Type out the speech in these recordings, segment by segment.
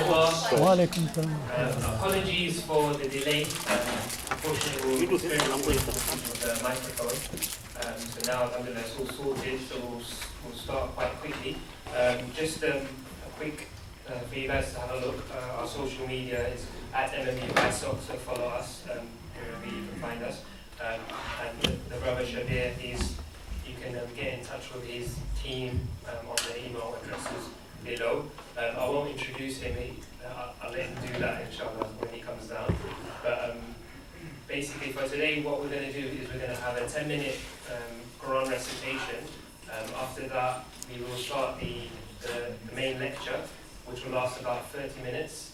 Walaikum salam. Apologies for the delay. Unfortunately, we'll experience with the microphone. So now, alhamdulillah, it's all sorted, so we'll start quite quickly. Just a quick for you guys to have a look. Our social media is at MMU_ISOC, so follow us wherever you can find us. And the brother Shabir, you can get in touch with his team on the email addresses below. I won't introduce him, I'll let him do that inshallah when he comes down. But basically for today what we're going to do is we're going to have a 10-minute Quran recitation. After that we will start the main lecture, which will last about 30 minutes.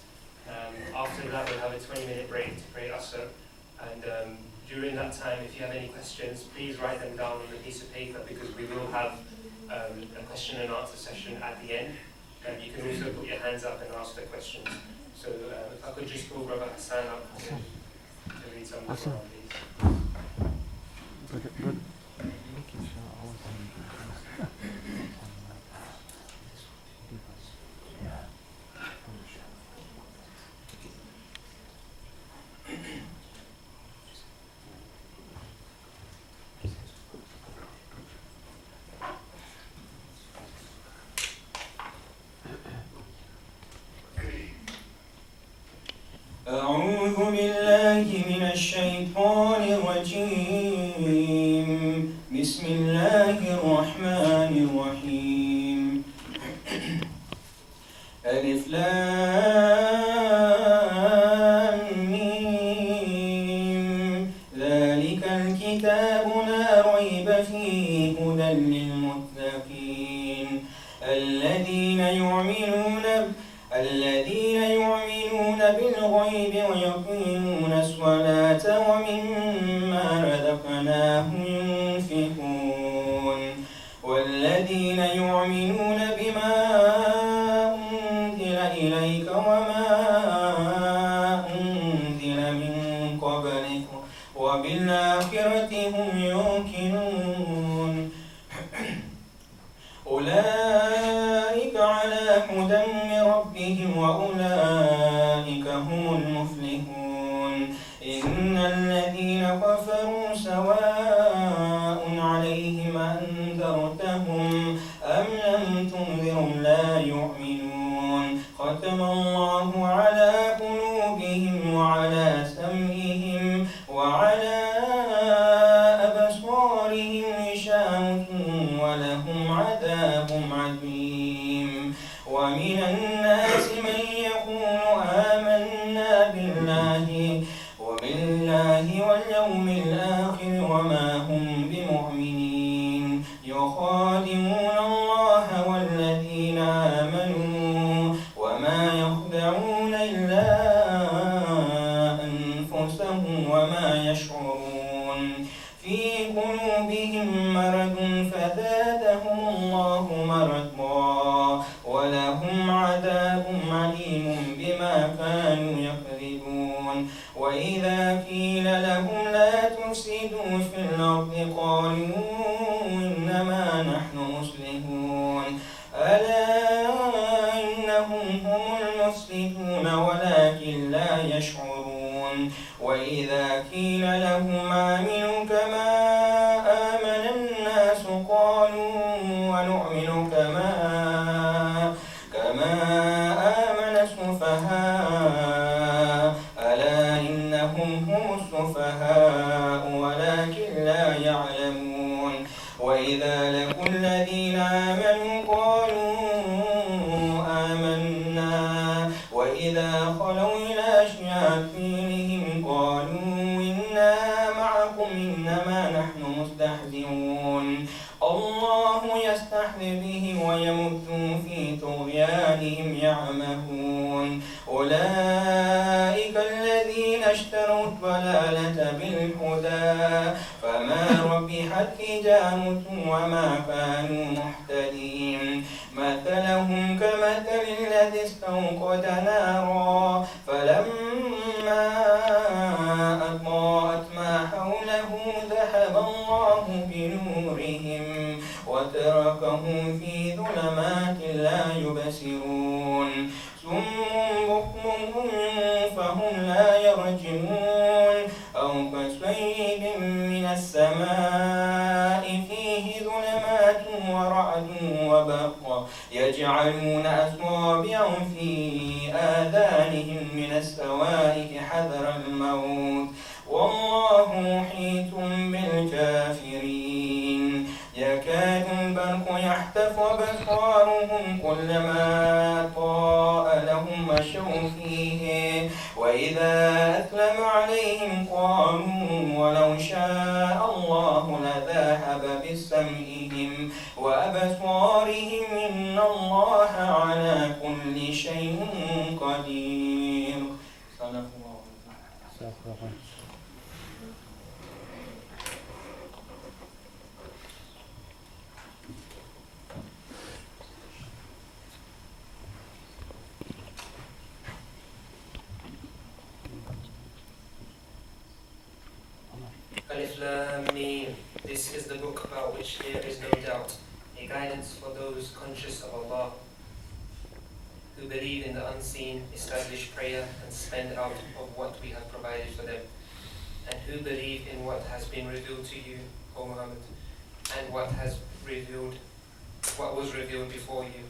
After that we'll have a 20-minute break to pray Asr. And during that time, if you have any questions, please write them down on a piece of paper, because we will have a question and answer session at the end. And you can also put your hands up and ask the questions. So if I could just call Brother Hassan up to read some of the Quran, please. أعوذ بالله من الشيطان الرجيم. بسم الله الرحمن الرحيم. ألف لام ميم. ذلك الكتاب لا ريب فيه هدى للمتقين الذين يؤمنون بالغيب ويقيمون الصلاة ومما رزقناهم ينفقون والذين يؤمنون بما أنزل إليك وما أنزل من قبلك وبالآخرة هم يوقنون أولئك على هدى من ربهم وأولئك هم المفلحون. إن الذين كفروا سواء عليهم أنذرتهم أم لم تنذرهم لا يؤمنون. ختم الله على قلوبهم وعلى سمعهم وعلى أبصارهم غشاوة ولهم عذاب عظيم. ومن الناس من يقول آمنا بالله واليوم الآخر وما هم بمؤمنين يخادعون الله والذين آمنوا وما يخدعون إلا أنفسهم وما يشعرون. في قلوبهم مرض فزادهم الله مرضا ولهم عذاب عليم بما كانوا يكذبون. وإذا قيل لهم لا تفسدوا في الأرض قالوا إنما نحن مصلحون ألا إنهم هم المفسدون ولكن لا يشعرون. وإذا قيل لهم آمنوا كما آمن الناس قالوا ونؤمن كما آمن السفهاء ألا إنهم هم السفهاء ولكن لا يعلمون. وإذا لقوا الذين آمنوا قالوا آمنا وإذا خلوا إلى شياطينهم قالوا إنا معكم إنما نحن مستهزئون. الله يستحيي بهم ويمدهم في طغيانهم يعمهون. أولئك الذين اشتروا الضلالة بالهدى فما ربحت تجارتهم وما كانوا مهتدين. مثلهم كمثل الذي استوقد نارا فلما أضاءت ما حوله ذهب الله بنورهم وتركهم في ظلمات لا يبصرون. صم لا يرجعون أو كصيب من السماء فيه ظلمات ورعد وبرق يجعلون أصابعهم في آذانهم من الصواعق حذر الموت والله محيط بالكافرين يكاد البرق يحتف أبصارهم كلما أضاء لهم مشوا فيه وإذا أثلم عليهم قالوا ولو شاء الله لذهب بسمعهم وأبصارهم إن الله على كل شيء قدير. صدق الله. Alif Lam Mim. This is the book about which there is no doubt, a guidance for those conscious of Allah, who believe in the unseen, establish prayer and spend out of what we have provided for them, and who believe in what has been revealed to you, O Muhammad, and what was revealed before you,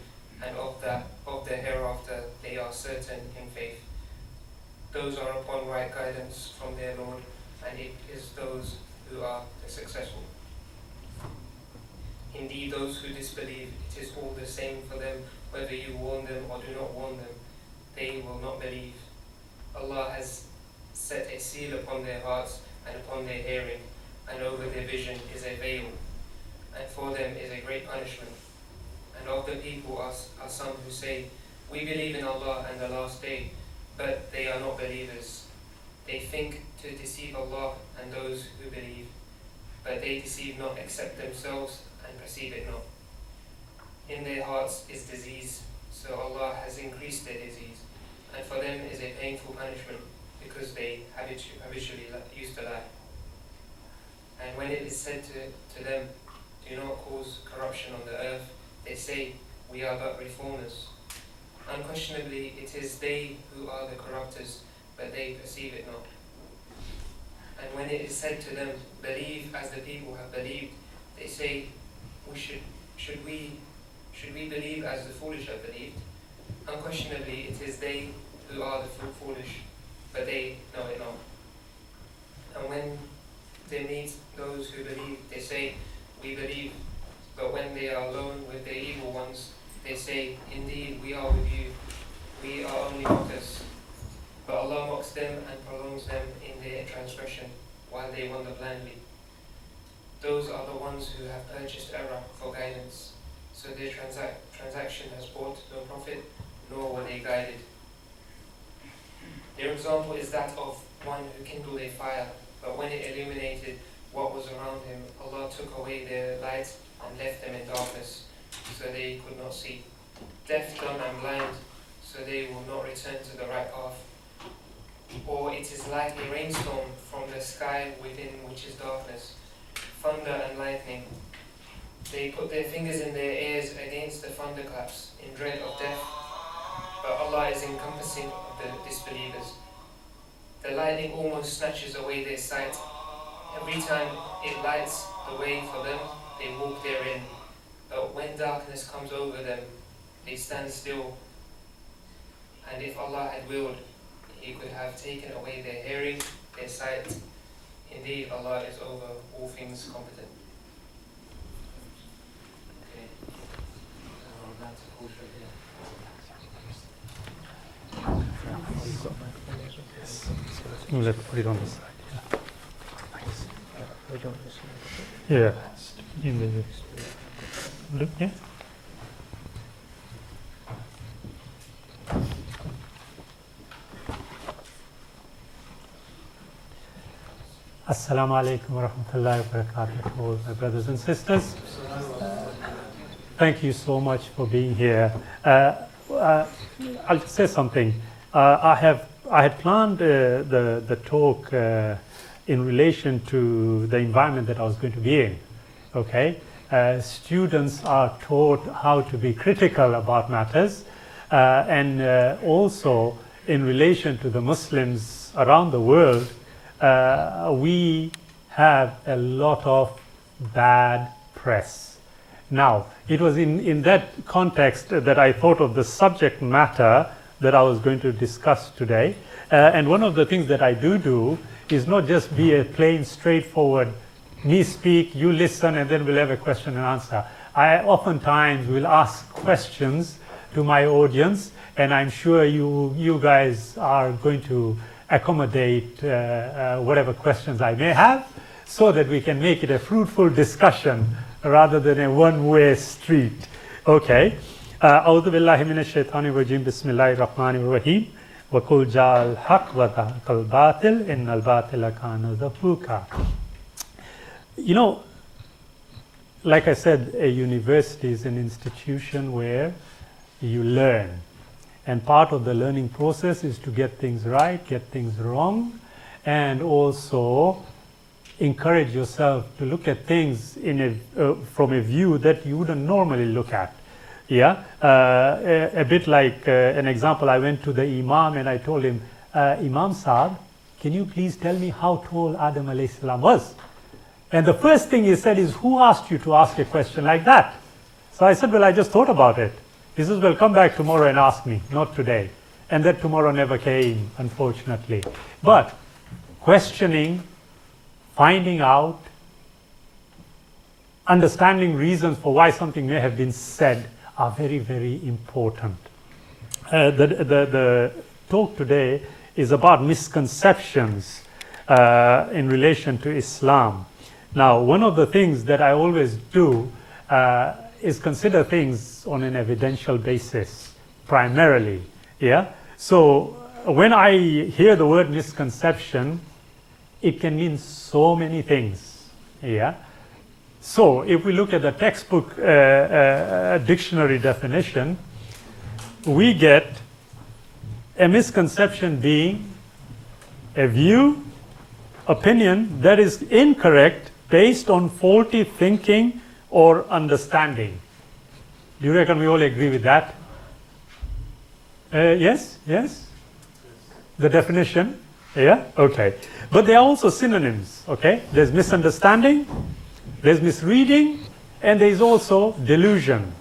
and of the hereafter they are certain in faith. Those are upon right guidance from their Lord, and it is those who are the successful. Indeed, those who disbelieve, it is all the same for them whether you warn them or do not warn them. They will not believe. Allah has set a seal upon their hearts and upon their hearing, and over their vision is a veil, and for them is a great punishment. And of the people are some who say, we believe in Allah and the last day, but they are not believers. They think to deceive Allah and those who believe, but they deceive not except themselves and perceive it not. In their hearts is disease, so Allah has increased their disease, and for them is a painful punishment, because they habitually used to lie. And when it is said to them, do not cause corruption on the earth, they say, we are but reformers. Unquestionably, it is they who are the corrupters, but they perceive it not. And when it is said to them, believe as the people have believed, they say, should we believe as the foolish have believed? Unquestionably, it is they who are the foolish, but they know it not. And when they meet those who believe, they say, we believe, but when they are alone with their evil ones, they say, indeed, we are with you, we are only mockers. But Allah mocks them and prolongs them in their transgression, while they wander blindly. Those are the ones who have purchased error for guidance, so their transaction has brought no profit, nor were they guided. Their example is that of one who kindled a fire, but when it illuminated what was around him, Allah took away their light and left them in darkness, so they could not see. Deaf, dumb and blind, so they will not return to the right path. Or it is like a rainstorm from the sky within which is darkness, thunder and lightning. They put their fingers in their ears against the thunderclaps in dread of death, but Allah is encompassing of the disbelievers. The lightning almost snatches away their sight. Every time it lights the way for them, they walk therein. But when darkness comes over them, they stand still. And if Allah had willed, He could have taken away their hearing, their sight. Indeed, Allah is over all things competent. Okay. That's a cool here. Let's put it on the side. Yeah. In the look, yeah. Assalamu alaikum wa rahmatullahi wa barakatuh, my brothers and sisters. Thank you so much for being here. I'll just say something. I had planned the talk in relation to the environment that I was going to be in. Okay, students are taught how to be critical about matters, and also in relation to the Muslims around the world, we have a lot of bad press. Now, it was in that context that I thought of the subject matter that I was going to discuss today. And one of the things that I do is not just be a plain, straightforward, me speak, you listen, and then we'll have a question and answer. I oftentimes will ask questions to my audience, and I'm sure you guys are going to accommodate whatever questions I may have, so that we can make it a fruitful discussion rather than a one-way street. Okay. أعوذ بالله من الشيطان الرجيم بسم الله الرحمن الرحيم وقل جاء الحق وزهق الباطل إن الباطل كان زهوقا. You know, like I said, a university is an institution where you learn. And part of the learning process is to get things right, get things wrong, and also encourage yourself to look at things from a view that you wouldn't normally look at. Yeah, a bit like an example, I went to the Imam and I told him, Imam Saab, can you please tell me how tall Adam alayhi salam was? And the first thing he said is, who asked you to ask a question like that? So I said, well, I just thought about it. He says, well, come back tomorrow and ask me, not today. And that tomorrow never came, unfortunately. But questioning, finding out, understanding reasons for why something may have been said are very, very important. The talk today is about misconceptions in relation to Islam. Now, one of the things that I always do is consider things on an evidential basis, primarily. Yeah. So when I hear the word misconception, it can mean so many things. Yeah. So if we look at the textbook dictionary definition, we get a misconception being a view, opinion that is incorrect based on faulty thinking or understanding. Do you reckon we all agree with that? Yes? Yes? The definition? Yeah? Okay. But there are also synonyms, okay? There's misunderstanding, there's misreading, and there's also delusion.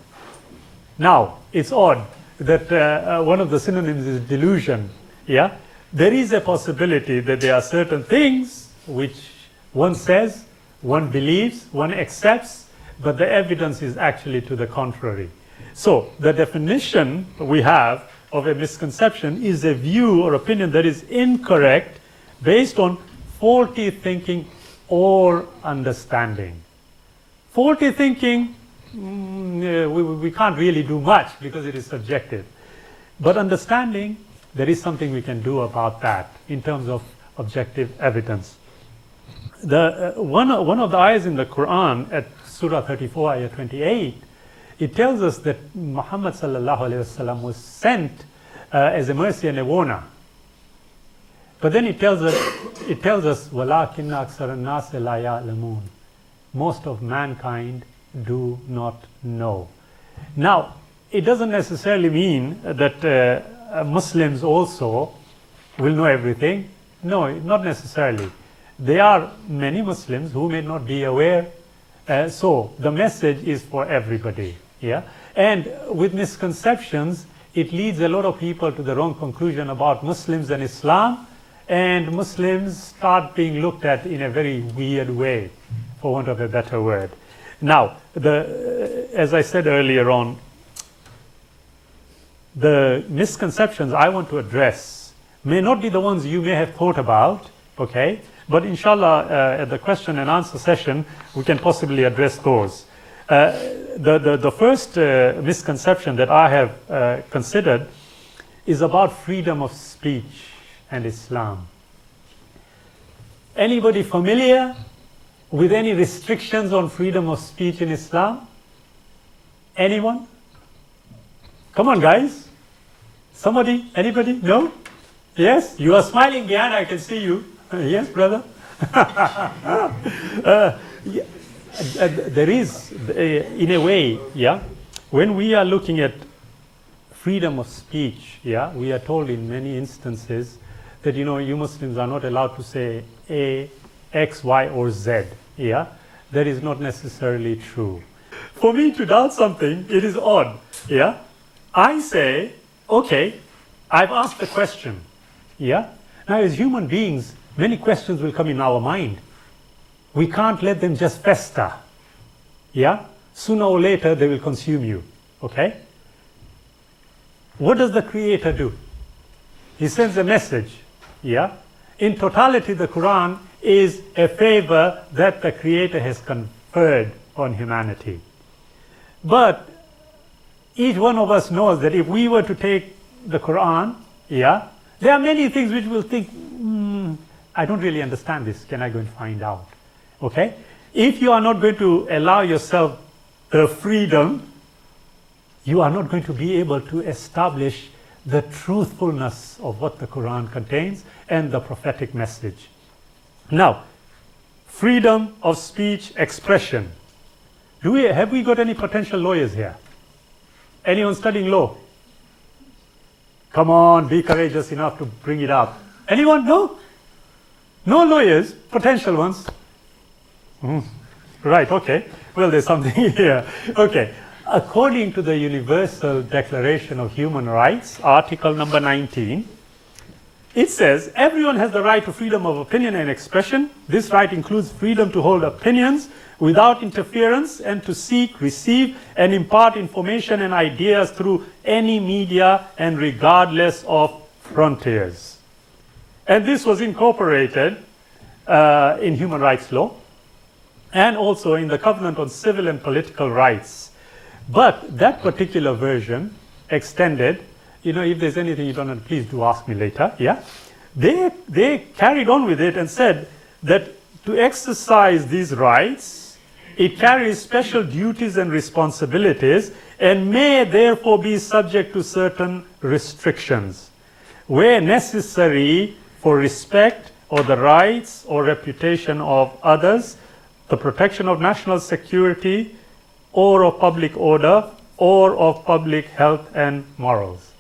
Now, it's odd that one of the synonyms is delusion. Yeah? There is a possibility that there are certain things which one says, one believes, one accepts, but the evidence is actually to the contrary. So, the definition we have of a misconception is a view or opinion that is incorrect based on faulty thinking or understanding. Faulty thinking, we can't really do much because it is subjective. But understanding, there is something we can do about that in terms of objective evidence. One of the ayahs in the Quran at Surah 34, ayah 28, it tells us that Muhammad sallallahu alaihi wasallam was sent as a mercy and a warner. But then it tells us, وَلَكِنَّ أَكْثَرَ النَّاسِ لَا يَعْلَمُونَ. Most of mankind do not know. Now, it doesn't necessarily mean that Muslims also will know everything. No, not necessarily. There are many Muslims who may not be aware. So the message is for everybody. Yeah? And with misconceptions, it leads a lot of people to the wrong conclusion about Muslims and Islam, and Muslims start being looked at in a very weird way, for want of a better word. Now, as I said earlier on, the misconceptions I want to address may not be the ones you may have thought about, okay? But inshallah, at the question and answer session, we can possibly address those. The first misconception that I have considered is about freedom of speech and Islam. Anybody familiar with any restrictions on freedom of speech in Islam? Anyone? Come on, guys. Somebody? Anybody? No? Yes? You are smiling behind, I can see you. Yes, brother? There is, in a way, yeah, when we are looking at freedom of speech, yeah, we are told in many instances that, you Muslims are not allowed to say A, X, Y, or Z. Yeah, that is not necessarily true. For me to doubt something, it is odd. Yeah, I say, okay, I've asked a question. Yeah, now as human beings, many questions will come in our mind. We can't let them just fester. Yeah, sooner or later they will consume you. Okay. What does the Creator do? He sends a message. Yeah, in totality, the Quran is a favor that the Creator has conferred on humanity. But each one of us knows that if we were to take the Quran, yeah, there are many things which we'll think, I don't really understand this. Can I go and find out? Okay? If you are not going to allow yourself the freedom, you are not going to be able to establish the truthfulness of what the Quran contains and the prophetic message. Now, freedom of speech, expression. Have we got any potential lawyers here? Anyone studying law? Come on, be courageous enough to bring it up. Anyone? No? No lawyers? Potential ones? Right, okay. Well, there's something here. Okay. According to the Universal Declaration of Human Rights, Article number 19, it says, everyone has the right to freedom of opinion and expression. This right includes freedom to hold opinions without interference and to seek, receive, and impart information and ideas through any media and regardless of frontiers. And this was incorporated in human rights law and also in the Covenant on Civil and Political Rights. But that particular version extended, if there's anything you don't know, please do ask me later, yeah? They carried on with it and said that to exercise these rights, it carries special duties and responsibilities and may therefore be subject to certain restrictions where necessary for respect or the rights or reputation of others, the protection of national security, or of public order, or of public health and morals.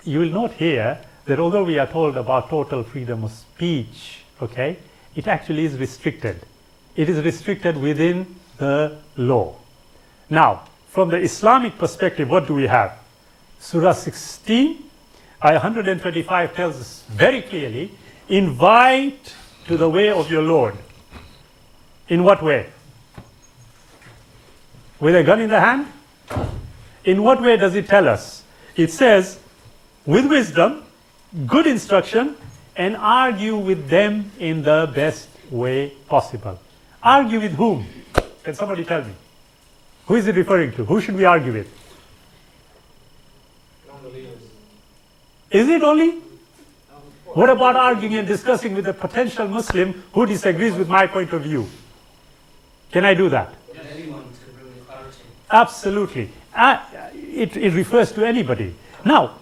You will note here that although we are told about total freedom of speech, okay, it actually is restricted. It is restricted within the law. Now, from the Islamic perspective, what do we have? Surah 16, Ayah 125 tells us very clearly, invite to the way of your Lord. In what way? With a gun in the hand? In what way does it tell us? It says, with wisdom, good instruction, and argue with them in the best way possible. Argue with whom? Can somebody tell me? Who is it referring to? Who should we argue with? Is it only? What about arguing and discussing with a potential Muslim who disagrees with my point of view? Can I do that? Absolutely. It refers to anybody. Now,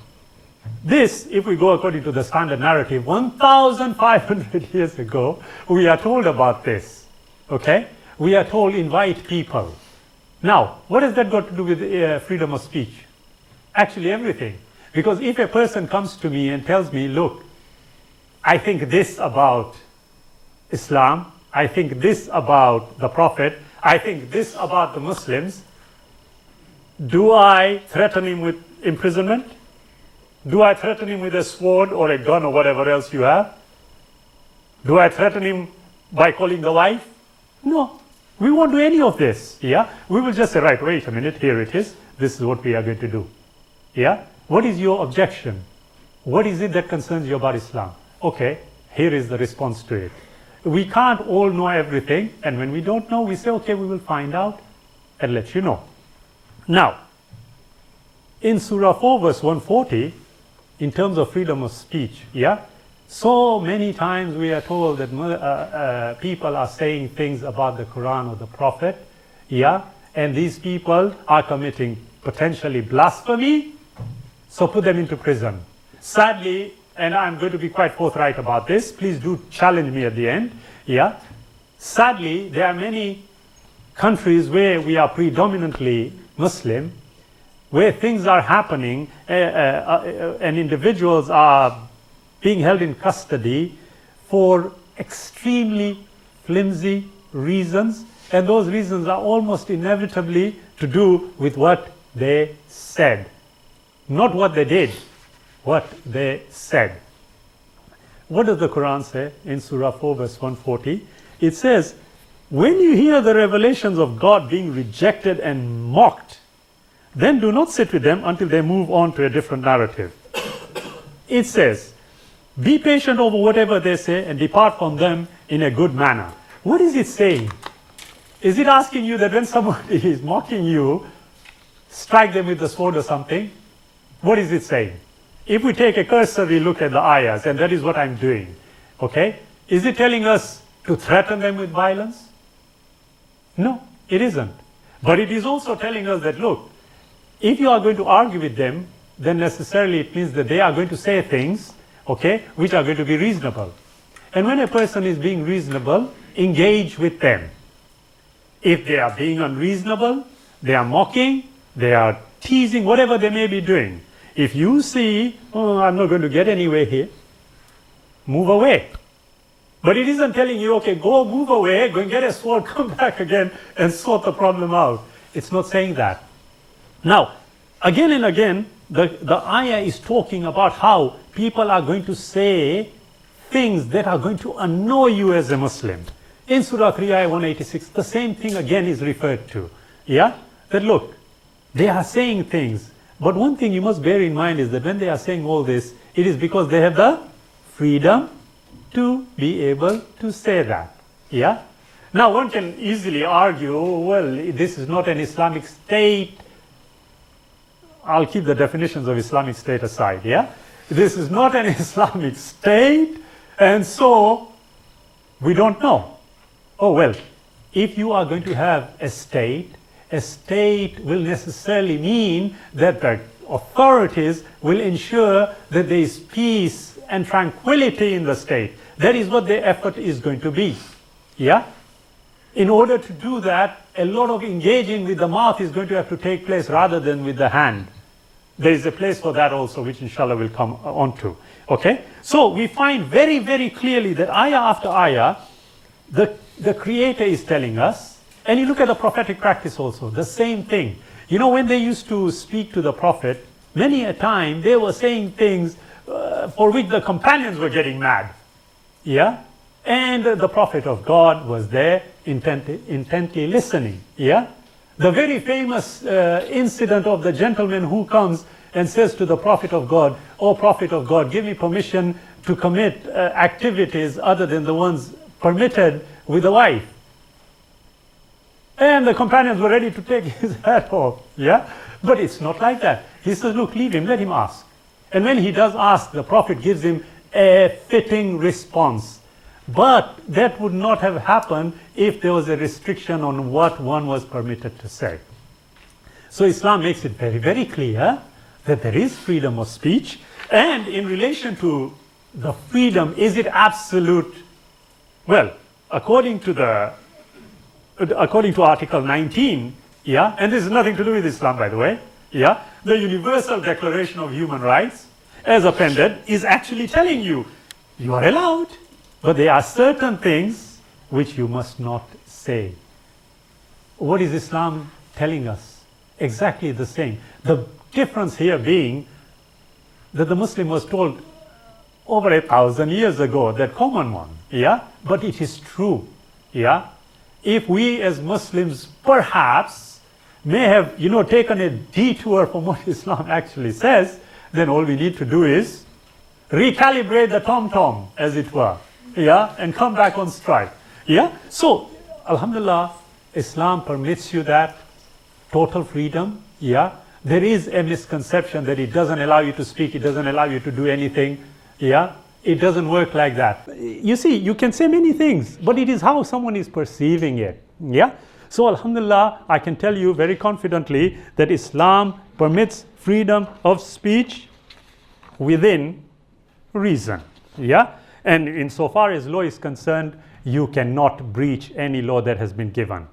this, if we go according to the standard narrative, 1,500 years ago, we are told about this. Okay? We are told invite people. Now, what has that got to do with freedom of speech? Actually, everything. Because if a person comes to me and tells me, look, I think this about Islam, I think this about the Prophet, I think this about the Muslims, do I threaten him with imprisonment? Do I threaten him with a sword or a gun or whatever else you have? Do I threaten him by calling the wife? No. We won't do any of this. Yeah? We will just say, right, wait a minute, here it is. This is what we are going to do. Yeah? What is your objection? What is it that concerns you about Islam? Okay, here is the response to it. We can't all know everything, and when we don't know, we say, okay, we will find out and let you know. Now, in Surah 4, verse 140, in terms of freedom of speech, yeah, so many times we are told that people are saying things about the Quran or the Prophet, yeah, and these people are committing potentially blasphemy, so put them into prison. Sadly, and I'm going to be quite forthright about this, please do challenge me at the end, yeah, sadly, there are many countries where we are predominantly Muslim, where things are happening and individuals are being held in custody for extremely flimsy reasons, and those reasons are almost inevitably to do with what they said. Not what they did, what they said. What does the Quran say in Surah 4 verse 140? It says, when you hear the revelations of God being rejected and mocked, then do not sit with them until they move on to a different narrative. It says, be patient over whatever they say and depart from them in a good manner. What is it saying? Is it asking you that when somebody is mocking you, strike them with the sword or something? What is it saying? If we take a cursory look at the ayahs, and that is what I'm doing, okay, is it telling us to threaten them with violence? No, it isn't. But it is also telling us that, look, if you are going to argue with them, then necessarily it means that they are going to say things, okay, which are going to be reasonable. And when a person is being reasonable, engage with them. If they are being unreasonable, they are mocking, they are teasing, whatever they may be doing. If you see, oh, I'm not going to get anywhere here, move away. But it isn't telling you, okay, go move away, go and get a sword, come back again and sort the problem out. It's not saying that. Now, again and again, the ayah is talking about how people are going to say things that are going to annoy you as a Muslim. In Surah 3, ayah 186, the same thing again is referred to. Yeah? That look, they are saying things. But one thing you must bear in mind is that when they are saying all this, it is because they have the freedom to be able to say that. Yeah? Now one can easily argue, well, this is not an Islamic state. I'll keep the definitions of Islamic state aside, yeah? This is not an Islamic state, and so we don't know. Oh, well, if you are going to have a state will necessarily mean that the authorities will ensure that there is peace and tranquility in the state. That is what their effort is going to be. Yeah? In order to do that, a lot of engaging with the mouth is going to have to take place rather than with the hand. There is a place for that also, which inshallah will come on to. Okay? So we find very, very clearly that ayah after ayah, the Creator is telling us, and you look at the prophetic practice also, the same thing. You know, when they used to speak to the Prophet, many a time they were saying things for which the companions were getting mad. Yeah? And the Prophet of God was there intently listening. Yeah? The very famous incident of the gentleman who comes and says to the Prophet of God, "O Prophet of God, give me permission to commit activities other than the ones permitted with a wife." And the companions were ready to take his hat off. Yeah? But it's not like that. He says, look, leave him, let him ask. And when he does ask, the Prophet gives him a fitting response. But that would not have happened if there was a restriction on what one was permitted to say. So Islam makes it very, very clear that there is freedom of speech. And in relation to the freedom, is it absolute? Well, according to Article 19, yeah, and this has nothing to do with Islam, by the way, yeah, the Universal Declaration of Human Rights, as appended, is actually telling you, you are allowed, but there are certain things which you must not say. What is Islam telling us? Exactly the same. The difference here being that the Muslim was told over 1,000 years ago, that common one, yeah, but it is true, yeah. If we as Muslims perhaps may have, taken a detour from what Islam actually says, then all we need to do is recalibrate the tom-tom, as it were, yeah, and come back on stride, yeah. So, alhamdulillah, Islam permits you that total freedom, yeah. There is a misconception that it doesn't allow you to speak, it doesn't allow you to do anything, yeah. It doesn't work like that. You see, you can say many things, but it is how someone is perceiving it. Yeah? So, alhamdulillah, I can tell you very confidently that Islam permits freedom of speech within reason. Yeah? And insofar as law is concerned, you cannot breach any law that has been given.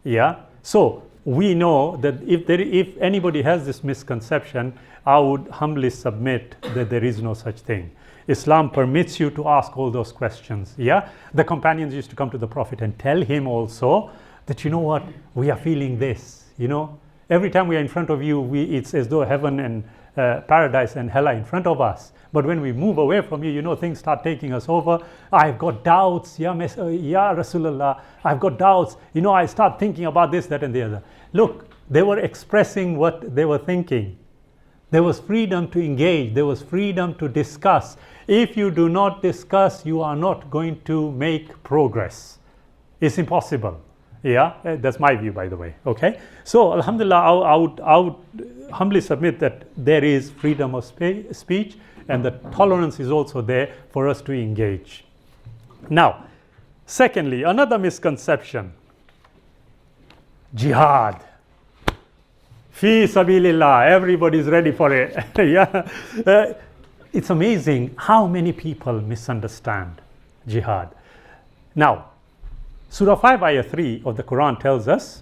Yeah? So, we know that if anybody has this misconception, I would humbly submit that there is no such thing. Islam permits you to ask all those questions. Yeah, the companions used to come to the Prophet and tell him also that, you know what, we are feeling this. You know, every time we are in front of you, it's as though heaven and paradise and hell are in front of us. But when we move away from you, you know, things start taking us over. I've got doubts, ya Rasulullah, I've got doubts. You know, I start thinking about this, that and the other. Look, they were expressing what they were thinking. There was freedom to engage. There was freedom to discuss. If you do not discuss, you are not going to make progress. It's impossible. Yeah, that's my view, by the way. Okay, so Alhamdulillah, I would humbly submit that there is freedom of speech, and the tolerance is also there for us to engage. Now, secondly, another misconception: jihad. Fi sabilillah, everybody's ready for it. Yeah, it's amazing how many people misunderstand jihad. Now, Surah 5, Ayah 3 of the Quran tells us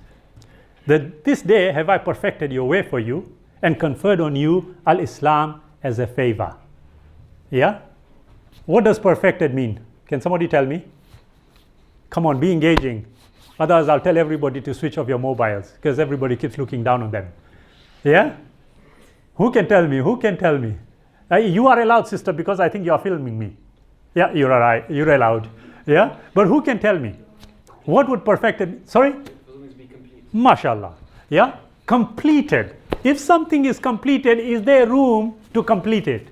that this day have I perfected your way for you and conferred on you al-Islam as a favor. Yeah? What does perfected mean? Can somebody tell me? Come on, be engaging. Otherwise, I'll tell everybody to switch off your mobiles because everybody keeps looking down on them. Yeah? Who can tell me? Who can tell me? You are allowed, sister, because I think you are filming me. Yeah, you're right. You're allowed. Yeah? But who can tell me? What would perfected? Sorry? MashaAllah. Yeah? Completed. If something is completed, is there room to complete it?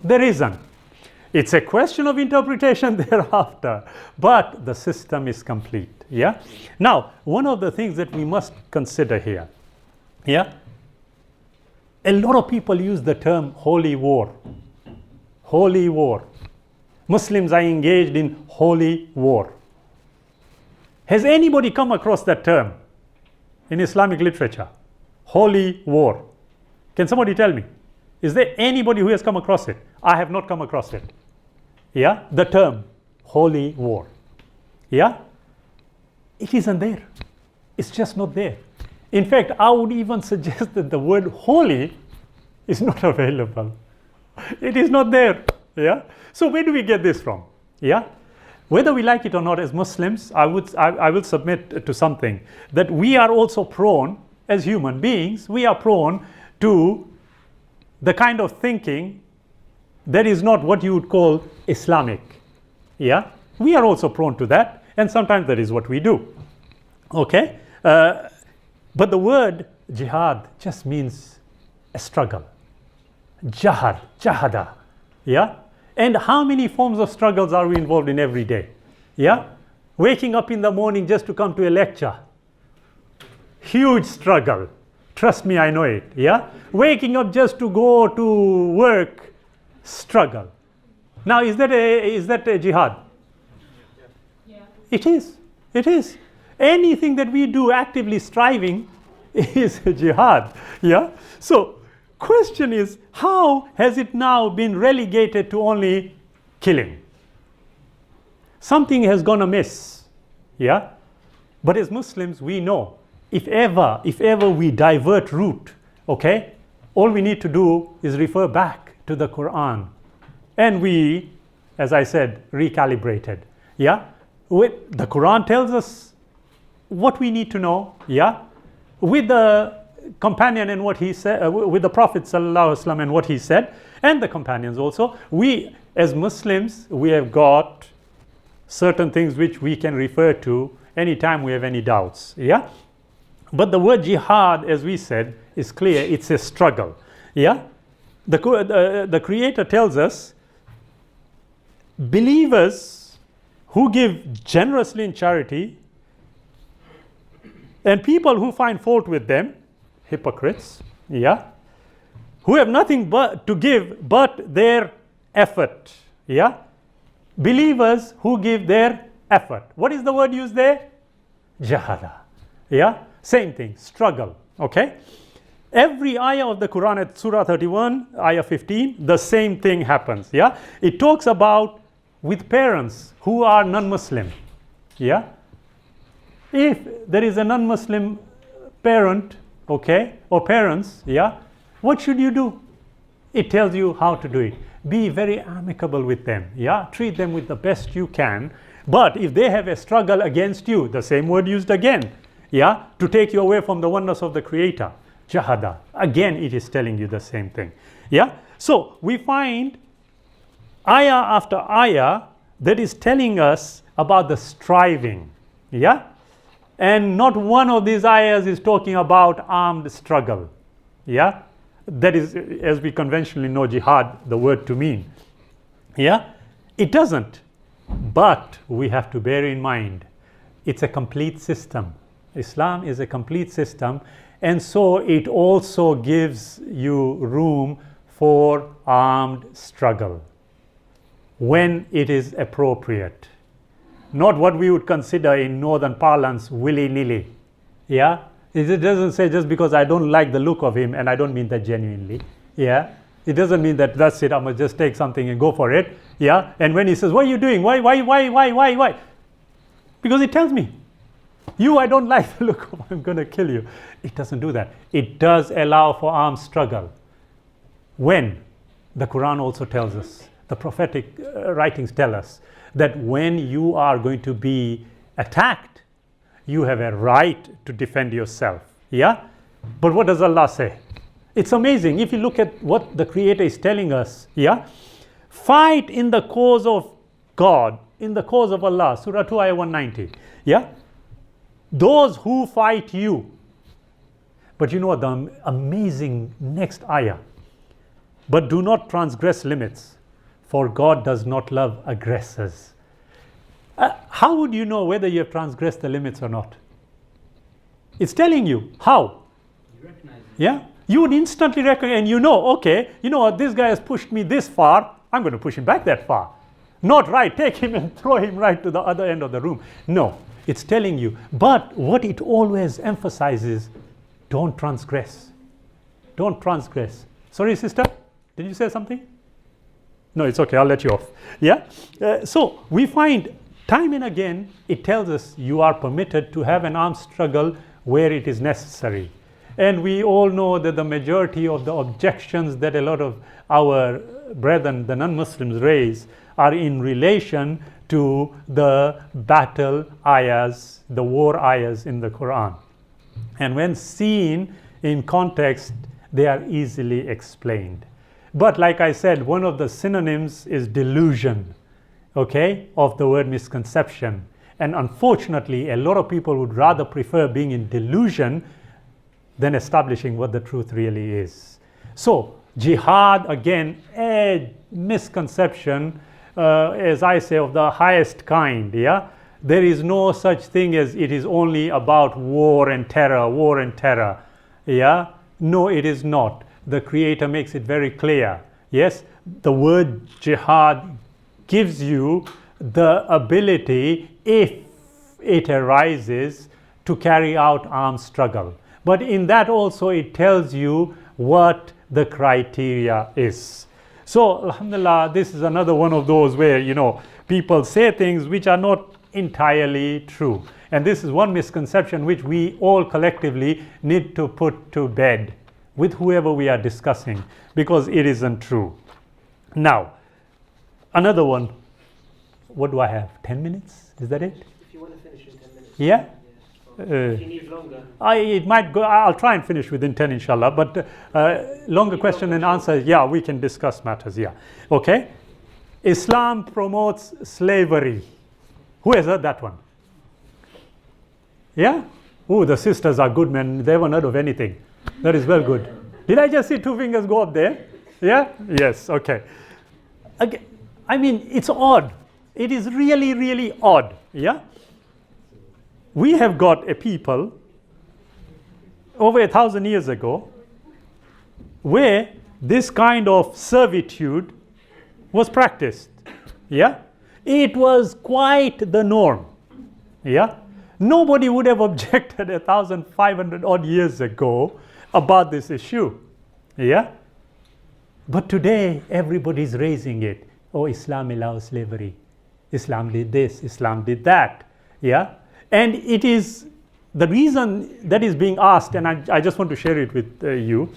There isn't. It's a question of interpretation thereafter. But the system is complete. Yeah? Now, one of the things that we must consider here. Yeah? A lot of people use the term holy war. Holy war. Muslims are engaged in holy war. Has anybody come across that term in Islamic literature? Holy war. Can somebody tell me? Is there anybody who has come across it? I have not come across it. Yeah? The term holy war. Yeah? It isn't there. It's just not there. In fact, I would even suggest that the word holy is not available. It is not there. Yeah? So where do we get this from? Yeah? Whether we like it or not, as Muslims, I will submit to something that we are also prone, as human beings, we are prone to the kind of thinking that is not what you would call Islamic. Yeah, we are also prone to that, and sometimes that is what we do. Okay, but the word jihad just means a struggle. Jahada. Yeah. And how many forms of struggles are we involved in every day? Yeah? Waking up in the morning just to come to a lecture. Huge struggle. Trust me, I know it. Yeah? Waking up just to go to work. Struggle. Now, is that a jihad? Yeah. It is. It is. Anything that we do actively striving is a jihad. Yeah? So, question is, how has it now been relegated to only killing? Something has gone amiss. Yeah? But as Muslims, we know if ever we divert route, okay, all we need to do is refer back to the Quran. And we, as I said, recalibrated. Yeah? The Quran tells us what we need to know. Yeah? With the companion and what he said, with the Prophet ﷺ and what he said, and the companions also, we as Muslims, we have got certain things which we can refer to anytime we have any doubts. Yeah? But the word jihad, as we said, is clear. It's a struggle. Yeah? The Creator tells us, believers who give generously in charity and people who find fault with them, hypocrites, yeah, who have nothing but to give but their effort. Yeah? Believers who give their effort. What is the word used there? Jahada. Yeah? Same thing, struggle. Okay? Every ayah of the Quran at Surah 31, ayah 15, the same thing happens. Yeah? It talks about with parents who are non-Muslim. Yeah? If there is a non-Muslim parent, okay, or parents, yeah, what should you do? It tells you how to do it. Be very amicable with them. Yeah, treat them with the best you can. But if they have a struggle against you, the same word used again, yeah, to take you away from the oneness of the Creator, jihad. Again, it is telling you the same thing. Yeah. So we find ayah after ayah that is telling us about the striving. Yeah. And not one of these ayahs is talking about armed struggle. Yeah. That is, as we conventionally know jihad, the word to mean. Yeah. It doesn't. But we have to bear in mind, it's a complete system. Islam is a complete system, and so it also gives you room for armed struggle when it is appropriate. Not what we would consider in northern parlance willy-nilly. Yeah? It doesn't say just because I don't like the look of him, and I don't mean that genuinely. Yeah? It doesn't mean that that's it, I'm going to just take something and go for it. Yeah? And when he says, what are you doing? Why? Because it tells me, I don't like the look of, I'm going to kill you. It doesn't do that. It does allow for armed struggle. When? The Quran also tells us, the prophetic writings tell us, that when you are going to be attacked, you have a right to defend yourself. Yeah? But what does Allah say? It's amazing. If you look at what the Creator is telling us, yeah? Fight in the cause of God, in the cause of Allah. Surah 2, ayah 190. Yeah? Those who fight you. But you know what the amazing next ayah? But do not transgress limits, for God does not love aggressors. How would you know whether you have transgressed the limits or not? It's telling you. How? You recognize it. Yeah? You would instantly recognize, and you know, okay, you know what, this guy has pushed me this far, I'm going to push him back that far. Not right, take him and throw him right to the other end of the room. No, it's telling you. But what it always emphasizes, don't transgress. Don't transgress. Sorry, sister, did you say something? No, it's okay, I'll let you off. Yeah? So we find time and again, it tells us you are permitted to have an armed struggle where it is necessary. And we all know that the majority of the objections that a lot of our brethren, the non-Muslims, raise are in relation to the battle ayahs, the war ayahs in the Quran. And when seen in context, they are easily explained. But like I said, one of the synonyms is delusion, okay, of the word misconception. And unfortunately, a lot of people would rather prefer being in delusion than establishing what the truth really is. So jihad, again, a misconception, as I say, of the highest kind. Yeah, there is no such thing as it is only about war and terror. Yeah, no, it is not. The Creator makes it very clear. Yes, the word jihad gives you the ability, if it arises, to carry out armed struggle. But in that also it tells you what the criteria is. So alhamdulillah, this is another one of those where, you know, people say things which are not entirely true. And this is one misconception which we all collectively need to put to bed with whoever we are discussing, because it isn't true. Now, another one. What do I have? 10 minutes? Is that it? If you want to finish in 10 minutes. Yeah? If you need longer. It might go, I'll try and finish within 10 inshallah, but longer question and answer, yeah, we can discuss matters, yeah. Okay? Islam promotes slavery. Who has heard that one? Yeah? Oh, the sisters are good, man. They haven't heard of anything. That is well good. Did I just see 2 fingers go up there? Yeah? Yes, okay. Again, I mean, it's odd. It is really, really odd. Yeah? We have got a people over 1,000 years ago where this kind of servitude was practiced. Yeah? It was quite the norm. Yeah? Nobody would have objected 1,500 odd years ago about this issue. Yeah? But today everybody's raising it. Oh, Islam allows slavery. Islam did this, Islam did that. Yeah? And it is the reason that is being asked, and I just want to share it with you.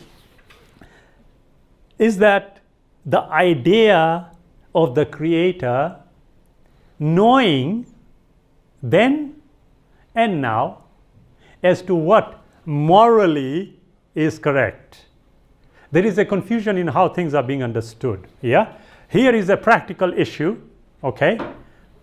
is that the idea of the Creator knowing then and now as to what morally is correct. There is a confusion in how things are being understood. Yeah, here is a practical issue. Okay,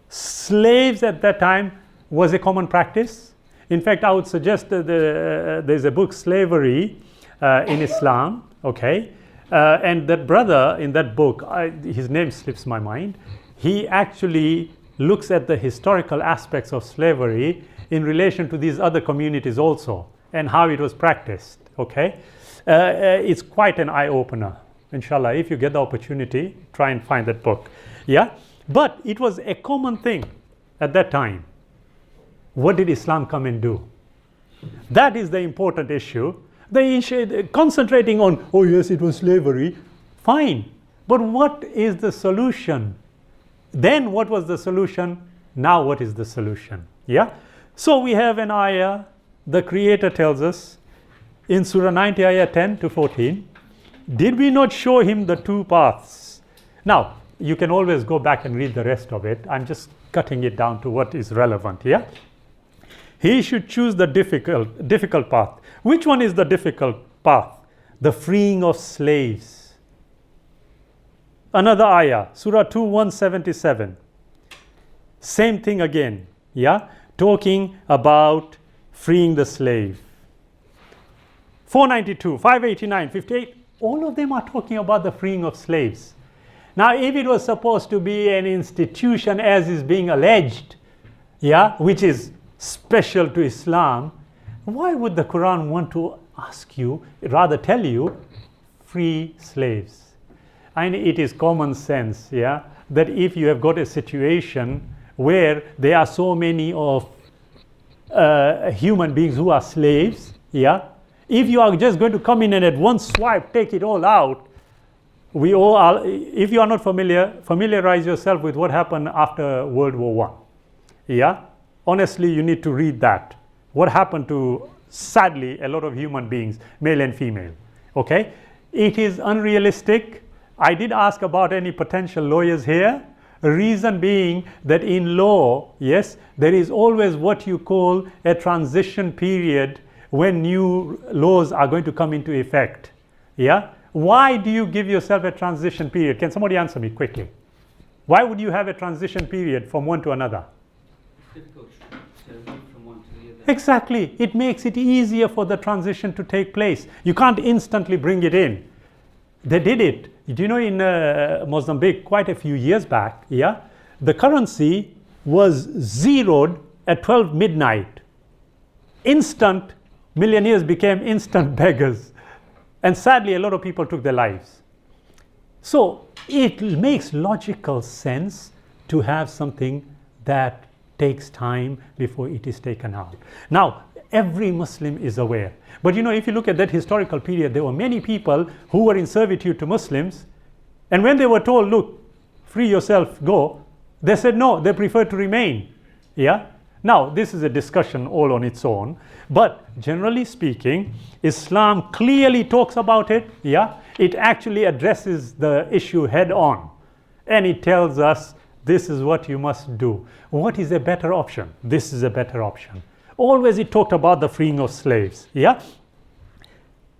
slaves at that time was a common practice. In fact, I would suggest that there's a book, Slavery in Islam. Okay, and that brother in that book, his name slips my mind. He actually looks at the historical aspects of slavery in relation to these other communities also, and how it was practiced. Okay, it's quite an eye-opener. Inshallah, if you get the opportunity, try and find that book. Yeah, but it was a common thing at that time. What did Islam come and do? That is the important issue. Concentrating on, oh yes, it was slavery, fine, but what is the solution? Then what was the solution? Now what is the solution? Yeah, so we have an ayah. The Creator tells us in Surah 90, ayah 10 to 14, did we not show him the two paths? Now you can always go back and read the rest of it. I'm just cutting it down to what is relevant. Yeah, he should choose the difficult path. Which one is the difficult path? The freeing of slaves. Another ayah, Surah 2, 177. Same thing again, yeah, talking about freeing the slave. 492, 589, 58, all of them are talking about the freeing of slaves. Now, if it was supposed to be an institution as is being alleged, yeah, which is special to Islam, why would the Quran want to ask you, rather tell you, free slaves? And it is common sense, yeah, that if you have got a situation where there are so many of human beings who are slaves, yeah, if you are just going to come in and at one swipe take it all out, we all are, if you are not familiar, familiarize yourself with what happened after World War I. Yeah, honestly, you need to read that. What happened to, sadly, a lot of human beings, male and female. Okay, it is unrealistic. I did ask about any potential lawyers here. Reason being that in law, yes, there is always what you call a transition period when new laws are going to come into effect. Yeah, why do you give yourself a transition period? Can somebody answer me quickly? Why would you have a transition period from one to another? Difficult to move from one to the other. Exactly. It makes it easier for the transition to take place. You can't instantly bring it in. They did it. Do you know in Mozambique quite a few years back, yeah, the currency was zeroed at 12 midnight. Instant millionaires became instant beggars. And sadly, a lot of people took their lives. So it makes logical sense to have something that takes time before it is taken out. Now, every Muslim is aware. But you know, if you look at that historical period, there were many people who were in servitude to Muslims. And when they were told, look, free yourself, go, they said no, they prefer to remain. Yeah. Now, this is a discussion all on its own. But generally speaking, Islam clearly talks about it. Yeah. It actually addresses the issue head on. And it tells us, this is what you must do. What is a better option? This is a better option. Always it talked about the freeing of slaves. Yeah.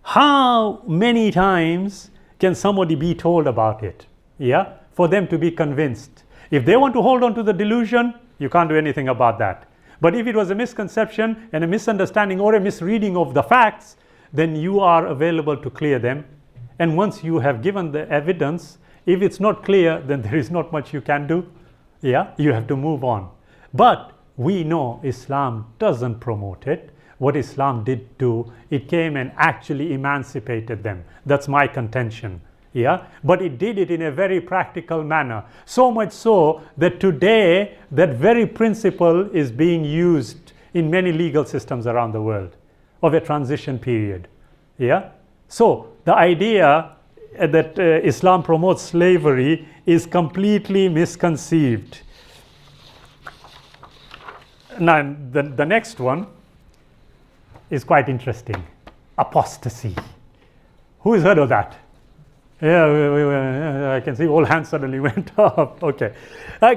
How many times can somebody be told about it? Yeah. For them to be convinced. If they want to hold on to the delusion, you can't do anything about that. But if it was a misconception and a misunderstanding or a misreading of the facts, then you are available to clear them. And once you have given the evidence, if it's not clear, then there is not much you can do. Yeah, you have to move on. But we know Islam doesn't promote it. What Islam did do, it came and actually emancipated them. That's my contention. Yeah, but it did it in a very practical manner. So much so that today that very principle is being used in many legal systems around the world of a transition period. Yeah, so the idea that Islam promotes slavery is completely misconceived. Now, the next one is quite interesting. Apostasy. Who has heard of that? Yeah, I can see all hands suddenly went up. Okay.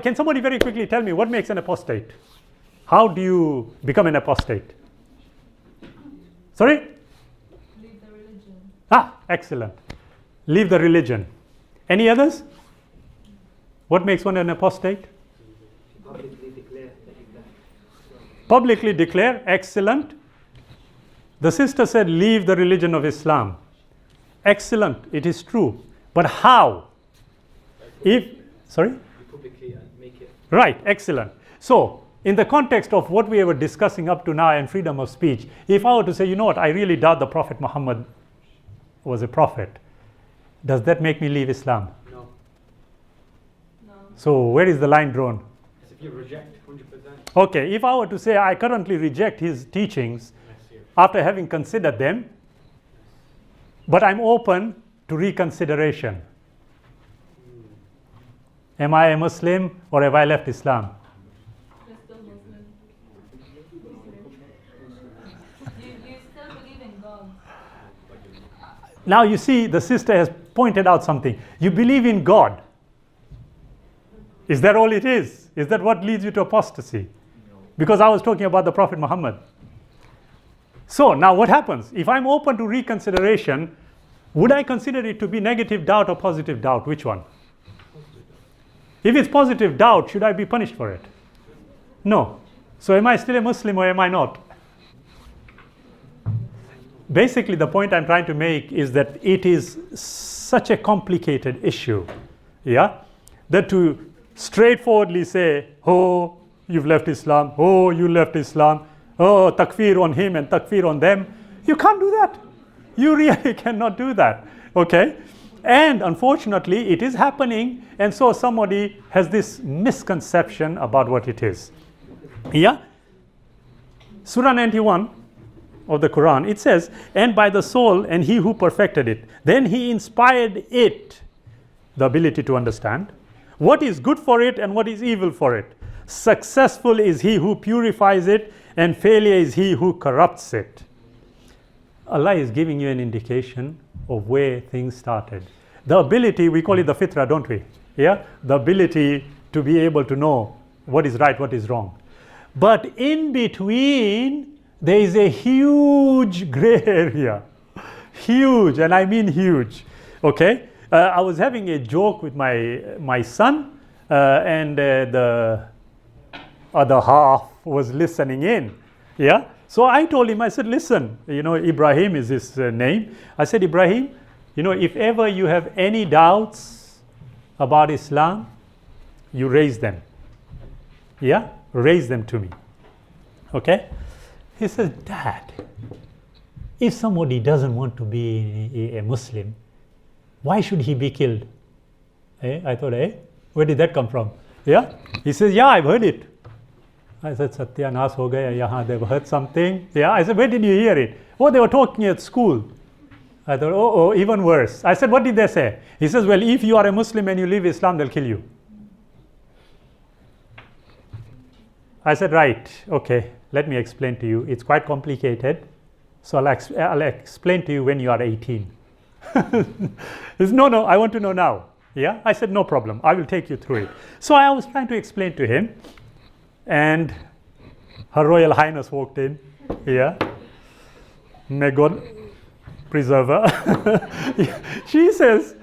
Can somebody very quickly tell me what makes an apostate? How do you become an apostate? Sorry? Leave the religion. Excellent. Leave the religion. Any others? What makes one an apostate? Publicly declare that you've left. Publicly declare. Excellent. The sister said, leave the religion of Islam. Excellent. It is true. But how? Sorry? You publicly make it. Right. Excellent. So, in the context of what we were discussing up to now and freedom of speech, if I were to say, you know what, I really doubt the Prophet Muhammad was a prophet, does that make me leave Islam? No. No. So where is the line drawn? As if you reject 100%. Okay, if I were to say I currently reject his teachings after having considered them, but I'm open to reconsideration, am I a Muslim or have I left Islam? You're still Muslim. You still believe in God. Now you see, the sister has pointed out something. You believe in God. Is that all it is? Is that what leads you to apostasy? Because I was talking about the Prophet Muhammad. So now what happens? If I'm open to reconsideration, would I consider it to be negative doubt or positive doubt? Which one? If it's positive doubt, should I be punished for it? No. So am I still a Muslim or am I not? Basically, the point I'm trying to make is that it is such a complicated issue, yeah, that to straightforwardly say, oh, you've left Islam, oh, you left Islam, oh, takfir on him and takfir on them, you can't do that. You really cannot do that, okay? And unfortunately, it is happening, and so somebody has this misconception about what it is, yeah? Surah 91 of the Quran, it says, and by the soul and he who perfected it, then he inspired it, the ability to understand, what is good for it and what is evil for it. Successful is he who purifies it, and failure is he who corrupts it. Allah is giving you an indication of where things started. The ability, we call it the fitra, don't we? Yeah? The ability to be able to know what is right, what is wrong. But in between, there is a huge gray area. Huge, and I mean huge. Okay? I was having a joke with my son, and the other half was listening in. Yeah? So I told him, I said, listen, you know, Ibrahim is his name. I said, Ibrahim, you know, if ever you have any doubts about Islam, you raise them. Yeah? Raise them to me. Okay? He says, Dad, if somebody doesn't want to be a Muslim, why should he be killed? I thought, where did that come from? Yeah? He says, yeah, I've heard it. I said, Satyanas ho gaya yahan, they've heard something. Yeah, I said, where did you hear it? Oh, they were talking at school. I thought, oh, even worse. I said, what did they say? He says, well, if you are a Muslim and you leave Islam, they'll kill you. I said, right, okay, let me explain to you. It's quite complicated, so I'll explain to you when you are 18. He says, no, I want to know now. Yeah, I said, no problem, I will take you through it. So I was trying to explain to him, and Her Royal Highness walked in. Yeah, may God preserve her. She says,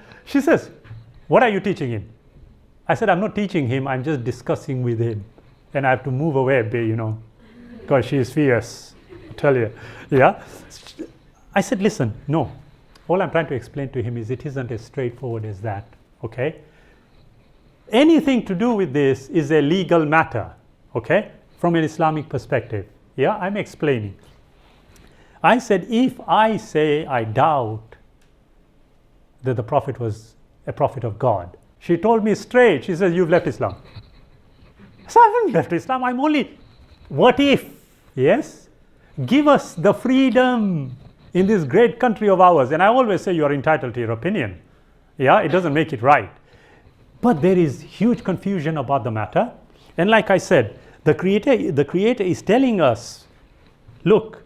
what are you teaching him? I said, I'm not teaching him, I'm just discussing with him. And I have to move away a bit, you know, because she is fierce, I tell you. Yeah. I said, listen, no. All I'm trying to explain to him is it isn't as straightforward as that, okay? Anything to do with this is a legal matter, okay, from an Islamic perspective. Yeah, I'm explaining. I said, if I say I doubt that the Prophet was a prophet of God, she told me straight, she says, you've left Islam. So I haven't left Islam, I'm only, what if? Yes? Give us the freedom in this great country of ours. And I always say you are entitled to your opinion. Yeah, it doesn't make it right. But there is huge confusion about the matter. And like I said, the Creator is telling us, look,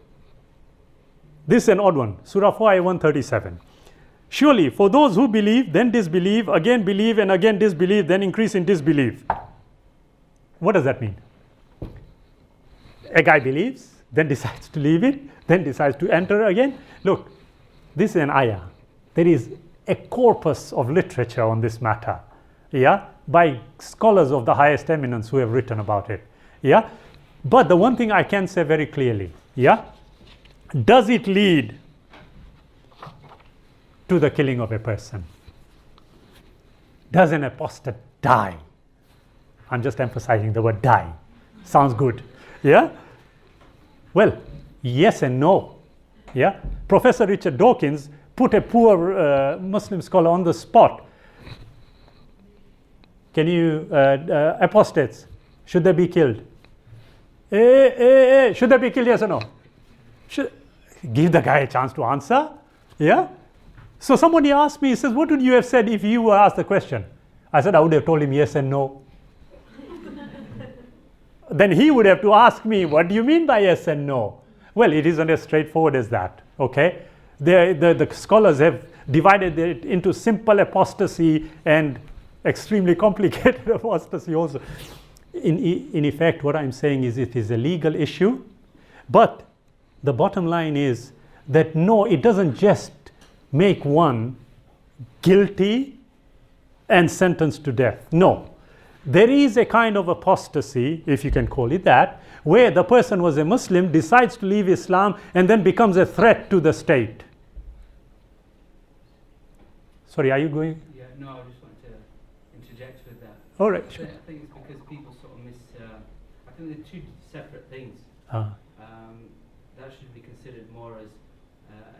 this is an odd one. Surah 4, ayah 137. Surely, for those who believe, then disbelieve, again believe, and again disbelieve, then increase in disbelief. What does that mean? A guy believes, then decides to leave it, then decides to enter again. Look, this is an ayah. There is a corpus of literature on this matter, yeah, by scholars of the highest eminence who have written about it, yeah. But the one thing I can say very clearly, yeah, does it lead to the killing of a person? Does an apostate die? I'm just emphasizing the word die. Sounds good, yeah? Well, yes and no, yeah? Professor Richard Dawkins put a poor Muslim scholar on the spot. Can you, apostates, should they be killed? Should they be killed, yes or no? Give the guy a chance to answer, yeah? So somebody asked me, he says, what would you have said if you were asked the question? I said, I would have told him yes and no. Then he would have to ask me, what do you mean by yes and no? Well, it isn't as straightforward as that, okay? The scholars have divided it into simple apostasy and extremely complicated apostasy also. In effect, what I'm saying is it is a legal issue, but the bottom line is that no, it doesn't just make one guilty and sentenced to death. No. There is a kind of apostasy, if you can call it that, where the person was a Muslim, decides to leave Islam, and then becomes a threat to the state. Sorry, are you going? Yeah, no, I just want to interject with that. All right, I sure. think it's because people sort of I think they're two separate things. Ah. That should be considered more as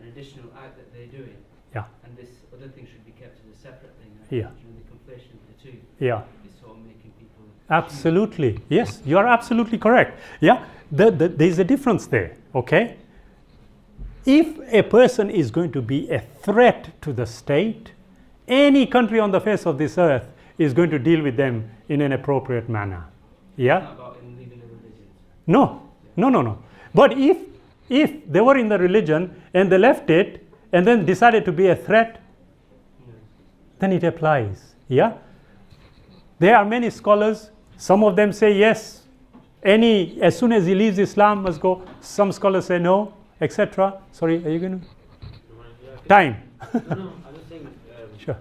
an additional act that they're doing. Yeah. And this other thing should be kept as a separate thing. Yeah. The conflation of the two. Yeah. Is sort of making people. Absolutely. Yes, you are absolutely correct. Yeah, there's a difference there, okay? If a person is going to be a threat to the state, any country on the face of this earth is going to deal with them in an appropriate manner. Yeah? It's not about in leaving the religion. No. But if they were in the religion and they left it and then decided to be a threat, then it applies. Yeah? There are many scholars, some of them say yes, as soon as he leaves Islam must go. Some scholars say no, etc. Sorry, are you going to? Time. No, I'm just saying, Sure.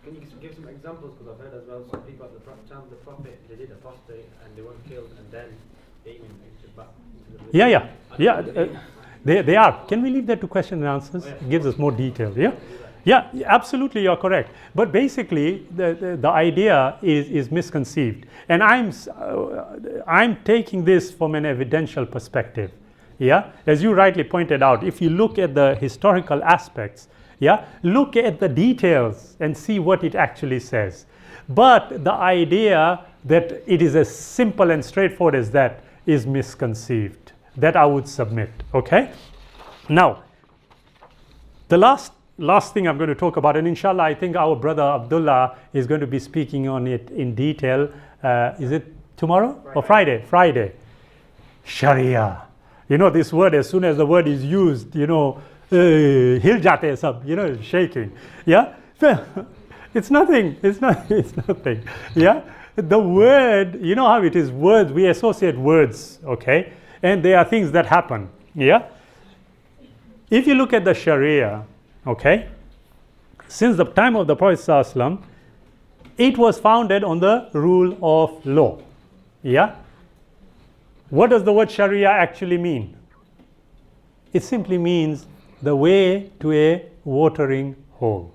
can you give some examples? Because I've heard as well, some people at the time of the Prophet, they did apostate and they weren't killed, and then they even entered back into the religion. Yeah. They are. Can we leave that to question and answers? It gives us more detail. Yeah. Yeah, absolutely, you're correct. But basically, the idea is misconceived, and I'm taking this from an evidential perspective. Yeah, as you rightly pointed out, if you look at the historical aspects, yeah, look at the details and see what it actually says. But the idea that it is as simple and straightforward as that is misconceived. That I would submit. Okay. Now, the last thing I'm going to talk about, and inshallah I think our brother Abdullah is going to be speaking on it in detail. Is it tomorrow or Friday? Friday. Sharia. You know, this word, as soon as the word is used, you know, hil jate sab, you know, shaking. Yeah? It's nothing. It's nothing. Yeah? The word, you know how it is, words, we associate words, okay? And there are things that happen. Yeah? If you look at the Sharia, okay, since the time of the Prophet ﷺ, it was founded on the rule of law. Yeah? What does the word Sharia actually mean? It simply means the way to a watering hole.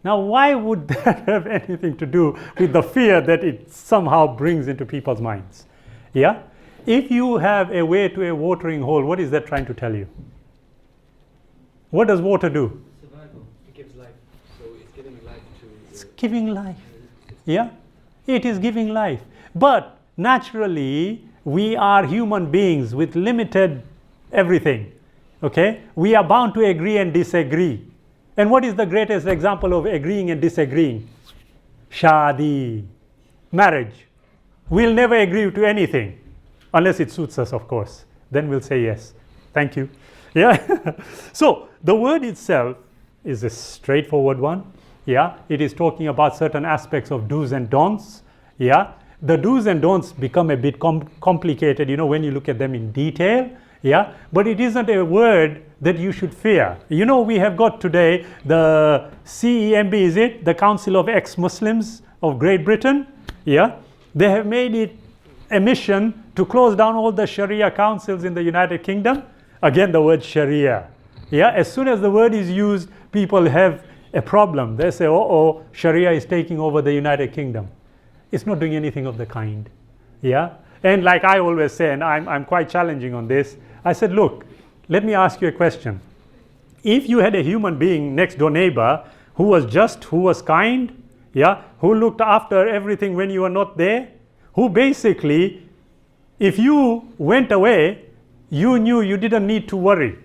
Now, why would that have anything to do with the fear that it somehow brings into people's minds? Yeah? If you have a way to a watering hole, what is that trying to tell you? What does water do? Survival. It gives life, so it's giving life to. It's giving life. Yeah? It is giving life. But naturally, we are human beings with limited everything. Okay? We are bound to agree and disagree. And what is the greatest example of agreeing and disagreeing? Shadi. Marriage. We'll never agree to anything. Unless it suits us, of course. Then we'll say yes. Thank you. Yeah. So the word itself, is a straightforward one. Yeah, it is talking about certain aspects of do's and don'ts. Yeah, the do's and don'ts become a bit complicated, when you look at them in detail. Yeah, but it isn't a word that you should fear. We have got today the CEMB, is it? The Council of Ex-Muslims of Great Britain. Yeah, they have made it a mission to close down all the Sharia councils in the United Kingdom. Again, the word Sharia. Yeah, as soon as the word is used, people have a problem. They say, Sharia is taking over the United Kingdom. It's not doing anything of the kind. Yeah, and like I always say, and I'm quite challenging on this, I said, look, let me ask you a question. If you had a human being, next door neighbor, who was just, who was kind, yeah, who looked after everything when you were not there, who basically, if you went away, you knew you didn't need to worry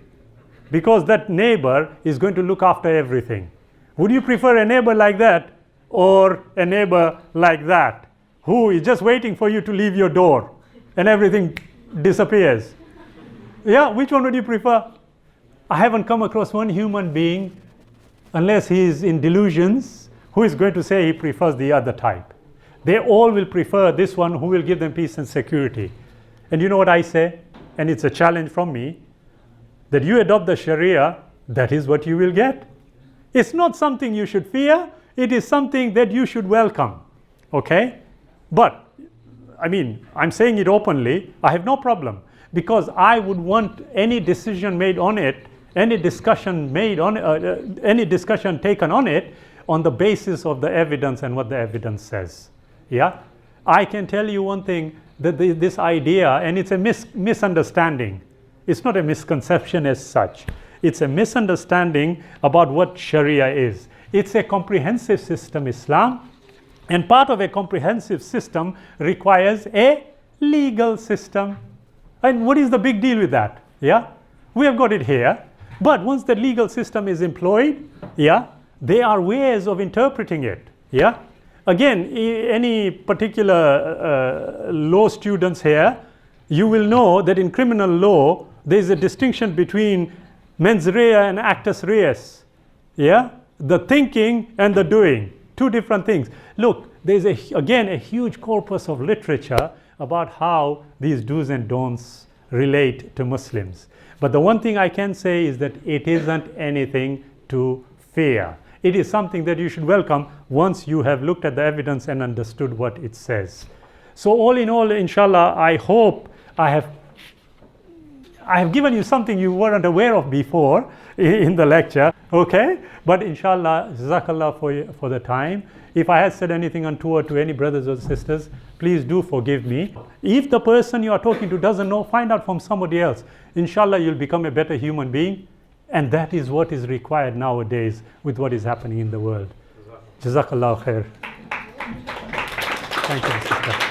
because that neighbor is going to look after everything. Would you prefer a neighbor like that or a neighbor like that, who is just waiting for you to leave your door and everything disappears? Yeah, which one would you prefer? I haven't come across one human being, unless he is in delusions, who is going to say he prefers the other type. They all will prefer this one who will give them peace and security. And you know what I say? And it's a challenge from me, that you adopt the Sharia, that is what you will get. It's not something you should fear, it is something that you should welcome. Okay? But, I'm saying it openly, I have no problem, because I would want any decision made on it, any discussion made on any discussion taken on it on the basis of the evidence and what the evidence says. Yeah, I can tell you one thing, that this idea, and it's a misunderstanding. It's not a misconception as such. It's a misunderstanding about what Sharia is. It's a comprehensive system, Islam, and part of a comprehensive system requires a legal system. And what is the big deal with that? Yeah, we have got it here. But once the legal system is employed, yeah, there are ways of interpreting it. Yeah, again, any particular law students here, you will know that in criminal law there is a distinction between mens rea and actus reus. Yeah, the thinking and the doing, two different things. Look, there is again a huge corpus of literature about how these do's and don'ts relate to Muslims. But the one thing I can say is that it isn't anything to fear. It is something that you should welcome once you have looked at the evidence and understood what it says. So all in all, inshallah, I hope I have given you something you weren't aware of before in the lecture, okay? But inshallah, jazakallah for the time. If I had said anything untoward to any brothers or sisters, please do forgive me. If the person you are talking to doesn't know, find out from somebody else. Inshallah, you'll become a better human being. And that is what is required nowadays with what is happening in the world. Jazakallah khair. Thank you, sister.